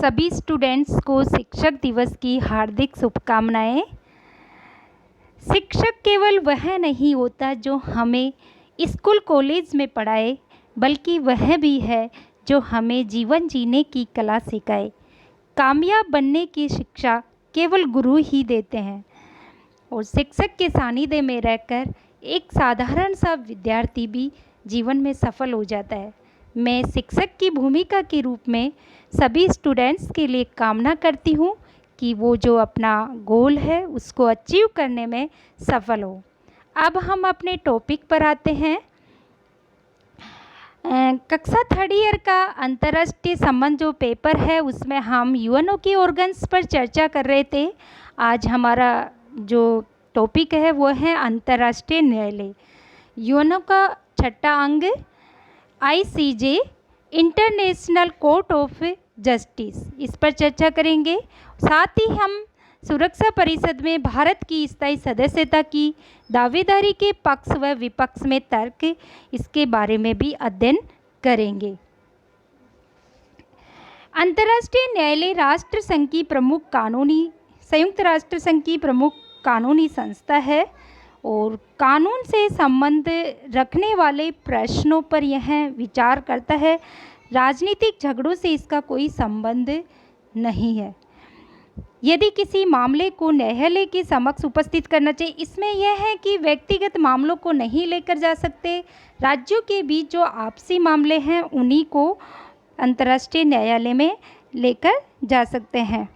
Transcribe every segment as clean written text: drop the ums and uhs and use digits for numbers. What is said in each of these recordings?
सभी स्टूडेंट्स को शिक्षक दिवस की हार्दिक शुभकामनाएं। शिक्षक केवल वह नहीं होता जो हमें स्कूल कॉलेज में पढ़ाए, बल्कि वह भी है जो हमें जीवन जीने की कला सिखाए। कामयाब बनने की शिक्षा केवल गुरु ही देते हैं और शिक्षक के सानिध्य में रहकर एक साधारण सा विद्यार्थी भी जीवन में सफल हो जाता है। मैं शिक्षक की भूमिका के रूप में सभी स्टूडेंट्स के लिए कामना करती हूँ कि वो जो अपना गोल है उसको अचीव करने में सफल हो। अब हम अपने टॉपिक पर आते हैं। कक्षा थर्ड ईयर का अंतर्राष्ट्रीय संबंध जो पेपर है उसमें हम यूएनओ के ऑर्गन्स पर चर्चा कर रहे थे। आज हमारा जो टॉपिक है वो है अंतर्राष्ट्रीय न्यायालय। यूएनओ का छठा अंग ICJ, international court of justice, इस पर चर्चा करेंगे। साथ ही हम सुरक्षा परिषद में भारत की स्थायी सदस्यता की दावेदारी के पक्ष व विपक्ष में तर्क, इसके बारे में भी अध्ययन करेंगे। अंतर्राष्ट्रीय न्यायालय राष्ट्र संघ की प्रमुख संयुक्त राष्ट्र संघ की प्रमुख कानूनी संस्था है और कानून से संबंध रखने वाले प्रश्नों पर यह विचार करता है। राजनीतिक झगड़ों से इसका कोई संबंध नहीं है। यदि किसी मामले को न्यायालय के समक्ष उपस्थित करना चाहिए, इसमें यह है कि व्यक्तिगत मामलों को नहीं लेकर जा सकते। राज्यों के बीच जो आपसी मामले हैं उन्हीं को अंतर्राष्ट्रीय न्यायालय में लेकर जा सकते हैं।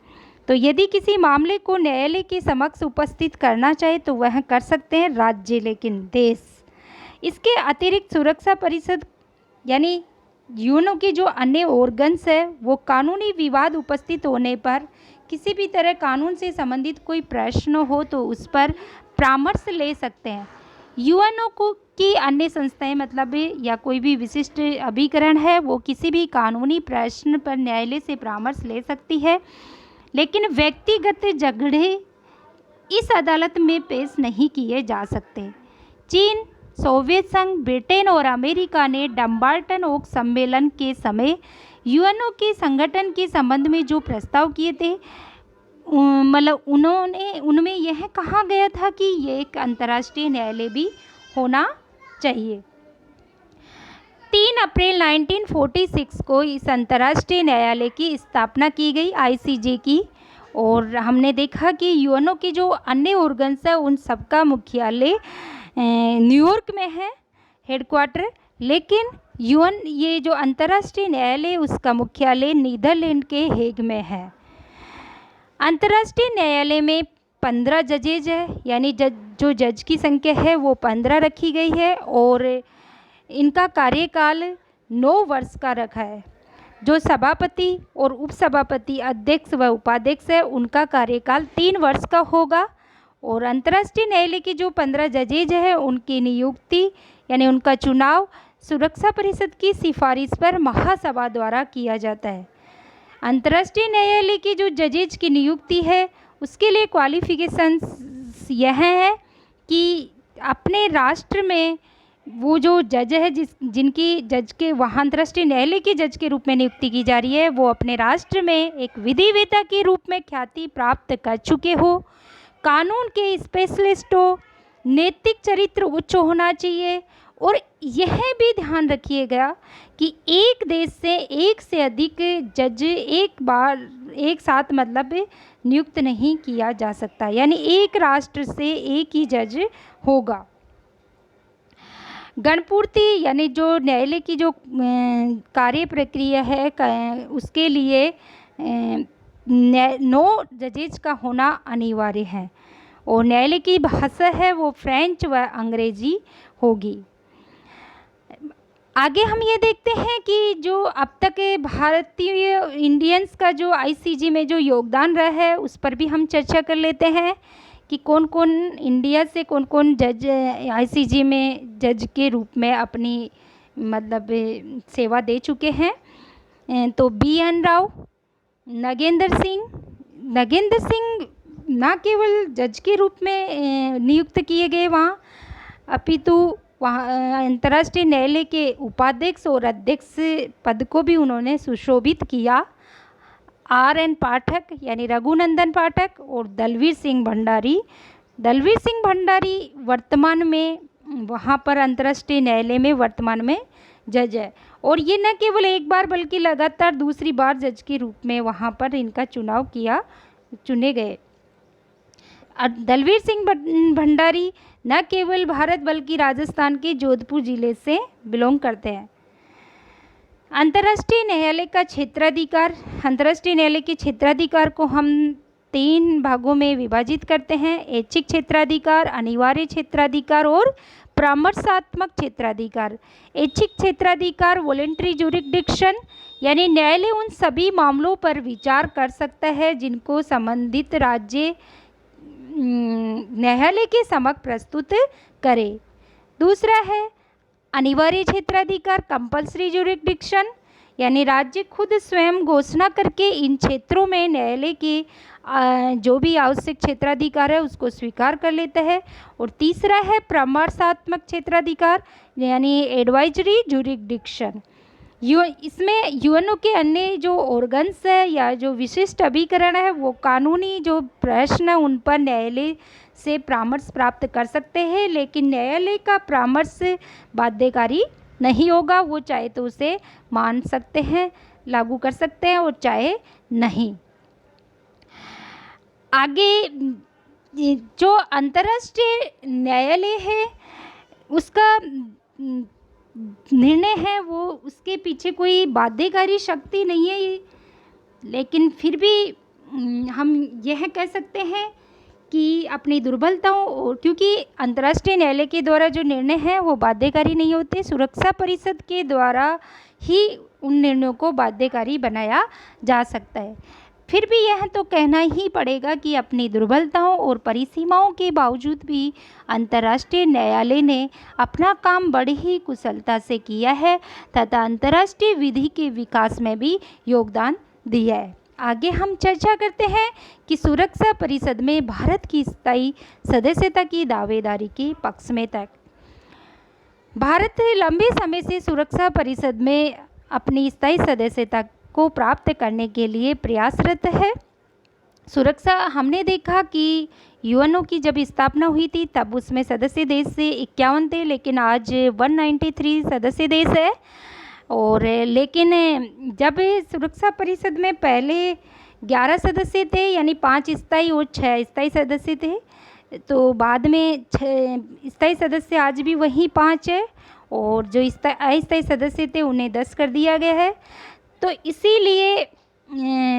तो यदि किसी मामले को न्यायालय के समक्ष उपस्थित करना चाहे तो वह कर सकते हैं राज्य, लेकिन देश। इसके अतिरिक्त सुरक्षा परिषद यानी यूएनओ के जो अन्य ऑर्गन्स है वो कानूनी विवाद उपस्थित होने पर, किसी भी तरह कानून से संबंधित कोई प्रश्न हो तो उस पर परामर्श ले सकते हैं। यूएनओ को की अन्य संस्थाएं मतलब या कोई भी विशिष्ट अभिकरण है वो किसी भी कानूनी प्रश्न पर न्यायालय से परामर्श ले सकती है, लेकिन व्यक्तिगत झगड़े इस अदालत में पेश नहीं किए जा सकते। चीन, सोवियत संघ, ब्रिटेन और अमेरिका ने डम्बार्टन ओक सम्मेलन के समय यूएनओ के संगठन के संबंध में जो प्रस्ताव किए थे, मतलब उनमें यह कहा गया था कि ये एक अंतर्राष्ट्रीय न्यायालय भी होना चाहिए। 3 अप्रैल 1946 को इस अंतर्राष्ट्रीय न्यायालय की स्थापना की गई, आईसीजे की। और हमने देखा कि यूएनओ के जो अन्य ऑर्गन्स है उन सबका मुख्यालय न्यूयॉर्क में है, हेडक्वार्टर, लेकिन ये जो अंतर्राष्ट्रीय न्यायालय उसका मुख्यालय नीदरलैंड के हेग में है। अंतर्राष्ट्रीय न्यायालय में 15 जजेज है, यानी जो जज की संख्या है वो 15 रखी गई है और इनका कार्यकाल 9 वर्ष का रखा है। जो सभापति और उपसभापति, अध्यक्ष व उपाध्यक्ष है उनका कार्यकाल 3 वर्ष का होगा। और अंतर्राष्ट्रीय न्यायालय के जो 15 जजेज हैं उनकी नियुक्ति यानी उनका चुनाव सुरक्षा परिषद की सिफारिश पर महासभा द्वारा किया जाता है। अंतर्राष्ट्रीय न्यायालय की जो जजेज की नियुक्ति है उसके लिए क्वालिफिकेशंस यह है कि अपने राष्ट्र में वो जो जज है जिनकी जज के वहाँ अंतर्राष्ट्रीय न्यायालय के जज के रूप में नियुक्ति की जा रही है वो अपने राष्ट्र में एक विधिवेता के रूप में ख्याति प्राप्त कर चुके हो, कानून के स्पेशलिस्ट हो, नैतिक चरित्र उच्च होना चाहिए। और यह भी ध्यान रखिएगा कि एक देश से एक से अधिक जज एक साथ मतलब नियुक्त नहीं किया जा सकता, यानी एक राष्ट्र से एक ही जज होगा। गणपूर्ति यानी जो न्यायालय की जो कार्य प्रक्रिया है उसके लिए 9 जजेज का होना अनिवार्य है और न्यायालय की भाषा है वो फ्रेंच व अंग्रेजी होगी। आगे हम ये देखते हैं कि जो अब तक भारतीय इंडियंस का जो आईसीजे में जो योगदान रहा है उस पर भी हम चर्चा कर लेते हैं कि कौन कौन इंडिया से कौन कौन जज आईसीजे में जज के रूप में अपनी मतलब सेवा दे चुके हैं। तो BN राव, नगेंद्र सिंह न केवल जज के रूप में नियुक्त किए गए वहाँ, अपितु वहाँ अंतर्राष्ट्रीय न्यायालय के उपाध्यक्ष और अध्यक्ष पद को भी उन्होंने सुशोभित किया। RN पाठक यानी रघुनंदन पाठक और दलवीर सिंह भंडारी। दलवीर सिंह भंडारी वर्तमान में वहाँ पर अंतर्राष्ट्रीय न्यायालय में वर्तमान में जज है, और ये न केवल एक बार बल्कि लगातार दूसरी बार जज के रूप में वहाँ पर इनका चुने गए। दलवीर सिंह भंडारी न केवल भारत बल्कि राजस्थान के जोधपुर जिले से बिलोंग करते हैं। अंतर्राष्ट्रीय न्यायालय का क्षेत्राधिकार, अंतर्राष्ट्रीय न्यायालय के क्षेत्राधिकार को हम 3 भागों में विभाजित करते हैं: ऐच्छिक क्षेत्राधिकार, अनिवार्य क्षेत्राधिकार और परामर्शात्मक क्षेत्राधिकार। ऐच्छिक क्षेत्राधिकार वॉलेंटरी जुरिसडिक्शन, यानी न्यायालय उन सभी मामलों पर विचार कर सकता है जिनको संबंधित राज्य न्यायालय के समक्ष प्रस्तुत करे। दूसरा है अनिवार्य क्षेत्राधिकार कंपल्सरी जुरिसडिक्शन, यानी राज्य खुद स्वयं घोषणा करके इन क्षेत्रों में न्यायालय के जो भी आवश्यक क्षेत्राधिकार है उसको स्वीकार कर लेता है। और तीसरा है परामर्शात्मक क्षेत्राधिकार यानी एडवाइजरी जुरिसडिक्शन। इसमें यूएनओ के अन्य जो ऑर्गन्स है या जो विशिष्ट अभिकरण है वो कानूनी जो प्रश्न उन पर न्यायालय से परामर्श प्राप्त कर सकते हैं, लेकिन न्यायालय का परामर्श बाध्यकारी नहीं होगा। वो चाहे तो उसे मान सकते हैं, लागू कर सकते हैं, और चाहे नहीं। आगे जो अंतर्राष्ट्रीय न्यायालय है उसका निर्णय है वो उसके पीछे कोई बाध्यकारी शक्ति नहीं है, लेकिन फिर भी हम यह कह सकते हैं कि अपनी दुर्बलताओं, और क्योंकि अंतर्राष्ट्रीय न्यायालय के द्वारा जो निर्णय है वो बाध्यकारी नहीं होते, सुरक्षा परिषद के द्वारा ही उन निर्णयों को बाध्यकारी बनाया जा सकता है। फिर भी यह तो कहना ही पड़ेगा कि अपनी दुर्बलताओं और परिसीमाओं के बावजूद भी अंतर्राष्ट्रीय न्यायालय ने अपना काम बड़ी ही कुशलता से किया है तथा अंतर्राष्ट्रीय विधि के विकास में भी योगदान दिया है। आगे हम चर्चा करते हैं कि सुरक्षा परिषद में भारत की स्थायी सदस्यता की दावेदारी के पक्ष में तक। भारत लंबे समय से सुरक्षा परिषद में अपनी स्थायी सदस्यता को प्राप्त करने के लिए प्रयासरत है। सुरक्षा हमने देखा कि यूएनओ की जब स्थापना हुई थी तब उसमें सदस्य देश से 51 थे, लेकिन आज 193 सदस्य देश है। और लेकिन जब सुरक्षा परिषद में पहले 11 सदस्य थे, यानी 5 स्थायी और 6 स्थायी सदस्य थे, तो बाद में 6 स्थायी सदस्य आज भी वही 5 है, और जो अस्थायी सदस्य थे उन्हें 10 कर दिया गया है। तो इसीलिए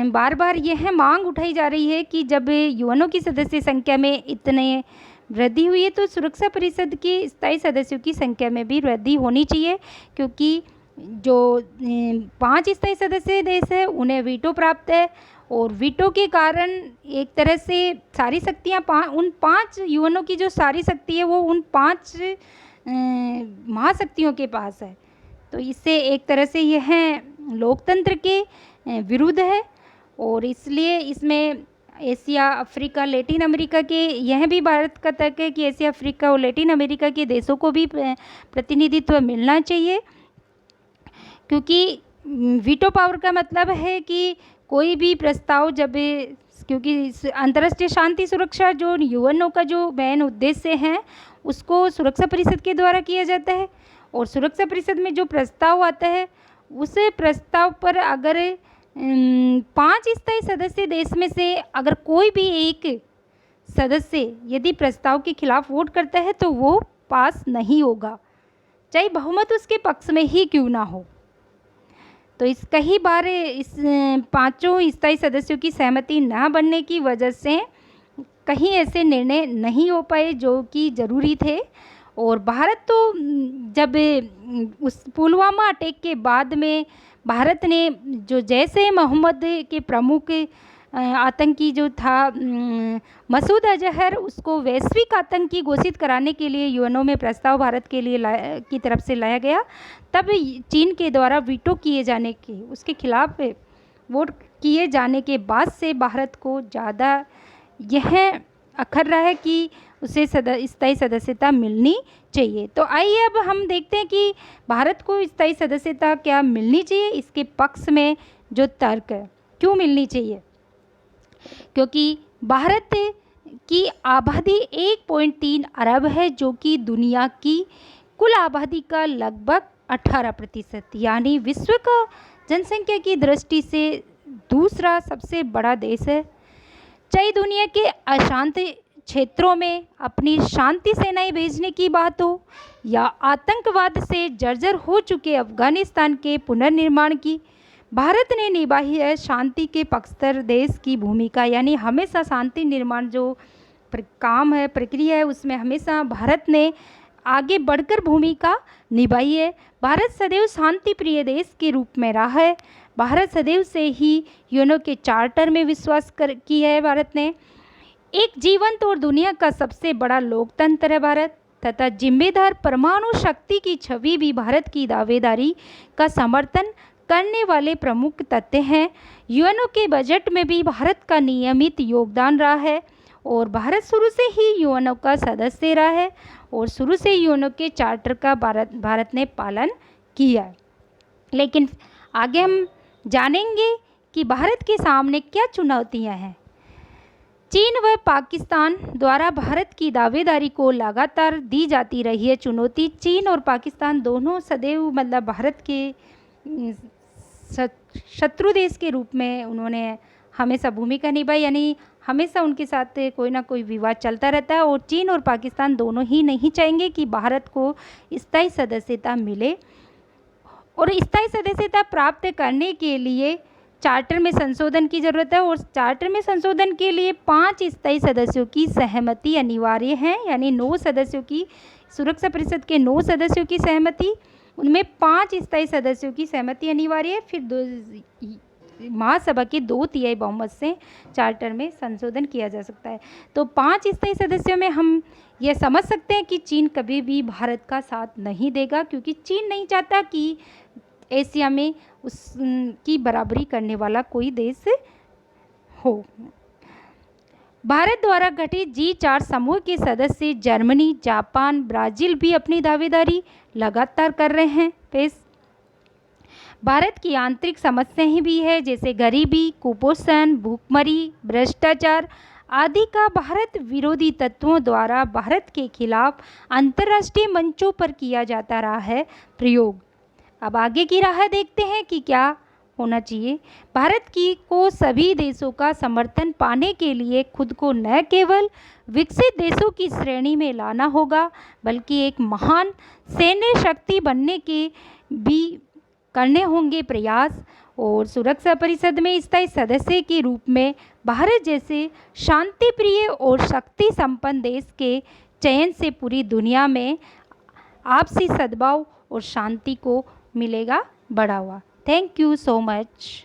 बार बार यह मांग उठाई जा रही है कि जब यूएनओ की सदस्य संख्या में इतने वृद्धि हुई है तो सुरक्षा परिषद के स्थायी सदस्यों की संख्या में भी वृद्धि होनी चाहिए, क्योंकि जो 5 स्थायी सदस्य देश है उन्हें वीटो प्राप्त है, और वीटो के कारण एक तरह से सारी शक्तियाँ उन 5 यूएनओ की जो सारी शक्ति है वो उन 5 महाशक्तियों के पास है। तो इससे एक तरह से यह लोकतंत्र के विरुद्ध है, और इसलिए इसमें एशिया, अफ्रीका, लैटिन अमेरिका के, यह भी भारत का तर्क है कि एशिया, अफ्रीका और लैटिन अमेरिका के देशों को भी प्रतिनिधित्व मिलना चाहिए, क्योंकि वीटो पावर का मतलब है कि कोई भी प्रस्ताव जब, क्योंकि अंतर्राष्ट्रीय शांति सुरक्षा जो यूएनओ का जो मेन उद्देश्य है उसको सुरक्षा परिषद के द्वारा किया जाता है, और सुरक्षा परिषद में जो प्रस्ताव आता है उस प्रस्ताव पर अगर 5 स्थायी सदस्य देश में से अगर कोई भी एक सदस्य यदि प्रस्ताव के खिलाफ वोट करता है तो वो पास नहीं होगा, चाहे बहुमत उसके पक्ष में ही क्यों ना हो। तो इस कई बार इस 5 स्थायी सदस्यों की सहमति न बनने की वजह से कहीं ऐसे निर्णय नहीं हो पाए जो कि ज़रूरी थे। और भारत तो जब उस पुलवामा अटैक के बाद में भारत ने जो जैसे मोहम्मद के प्रमुख आतंकी जो था मसूद अजहर, उसको वैश्विक आतंकी घोषित कराने के लिए यूएनओ में प्रस्ताव भारत के लिए की तरफ से लाया गया, तब चीन के द्वारा वीटो किए जाने के, उसके खिलाफ वोट किए जाने के बाद से भारत को ज़्यादा यह अखर रहा है कि उसे स्थायी सदस्यता मिलनी चाहिए। तो आइए अब हम देखते हैं कि भारत को स्थायी सदस्यता क्या मिलनी चाहिए, इसके पक्ष में जो तर्क है। क्यों मिलनी चाहिए? क्योंकि भारत की आबादी 1.3 अरब है, जो कि दुनिया की कुल आबादी का लगभग 18%, यानी विश्व का जनसंख्या की दृष्टि से दूसरा सबसे बड़ा देश है। चाहे दुनिया के अशांत क्षेत्रों में अपनी शांति सेनाएं भेजने की बात हो या आतंकवाद से जर्जर हो चुके अफगानिस्तान के पुनर्निर्माण की, भारत ने निभाई है शांति के पक्षधर देश की भूमिका। यानी हमेशा शांति निर्माण जो काम है, प्रक्रिया है, उसमें हमेशा भारत ने आगे बढ़कर भूमिका निभाई है। भारत सदैव शांति प्रिय देश के रूप में रहा है। भारत सदैव से ही यूएनओ के चार्टर में विश्वास की है। भारत ने एक जीवंत और दुनिया का सबसे बड़ा लोकतंत्र है भारत, तथा जिम्मेदार परमाणु शक्ति की छवि भी भारत की दावेदारी का समर्थन करने वाले प्रमुख तथ्य हैं। यूएनओ के बजट में भी भारत का नियमित योगदान रहा है और भारत शुरू से ही यूएनओ का सदस्य रहा है और शुरू से यूएनओ के चार्टर का भारत ने पालन किया है। लेकिन आगे हम जानेंगे कि भारत के सामने क्या चुनौतियां हैं। चीन व पाकिस्तान द्वारा भारत की दावेदारी को लगातार दी जाती रही है चुनौती। चीन और पाकिस्तान दोनों सदैव भारत के शत्रु देश के रूप में उन्होंने हमेशा भूमिका निभाई, यानी हमेशा उनके साथ कोई ना कोई विवाद चलता रहता है। और चीन और पाकिस्तान दोनों ही नहीं चाहेंगे कि भारत को स्थायी सदस्यता मिले, और स्थायी सदस्यता प्राप्त करने के लिए चार्टर में संशोधन की ज़रूरत है। और चार्टर में संशोधन के लिए 5 स्थायी सदस्यों की सहमति अनिवार्य है, यानी 9 सदस्यों की, सुरक्षा परिषद के 9 सदस्यों की सहमति, उनमें 5 स्थायी सदस्यों की सहमति अनिवार्य है। फिर महासभा के 2/3 बहुमत से चार्टर में संशोधन किया जा सकता है। तो 5 स्थायी सदस्यों में हम यह समझ सकते हैं कि चीन कभी भी भारत का साथ नहीं देगा, क्योंकि चीन नहीं चाहता कि एशिया में उसकी बराबरी करने वाला कोई देश हो। भारत द्वारा गठित G4 समूह के सदस्य जर्मनी, जापान, ब्राज़ील भी अपनी दावेदारी लगातार कर रहे हैं पेश। भारत की आंतरिक समस्याएं भी है, जैसे गरीबी, कुपोषण, भूखमरी, भ्रष्टाचार आदि का भारत विरोधी तत्वों द्वारा भारत के खिलाफ अंतर्राष्ट्रीय मंचों पर किया जाता रहा है प्रयोग। अब आगे की राह देखते हैं कि क्या होना चाहिए। भारत की को सभी देशों का समर्थन पाने के लिए खुद को न केवल विकसित देशों की श्रेणी में लाना होगा, बल्कि एक महान सैन्य शक्ति बनने के भी करने होंगे प्रयास। और सुरक्षा परिषद में स्थायी सदस्य के रूप में भारत जैसे शांति प्रिय और शक्ति संपन्न देश के चयन से पूरी दुनिया में आपसी सद्भाव और शांति को मिलेगा बढ़ावा। Thank you so much.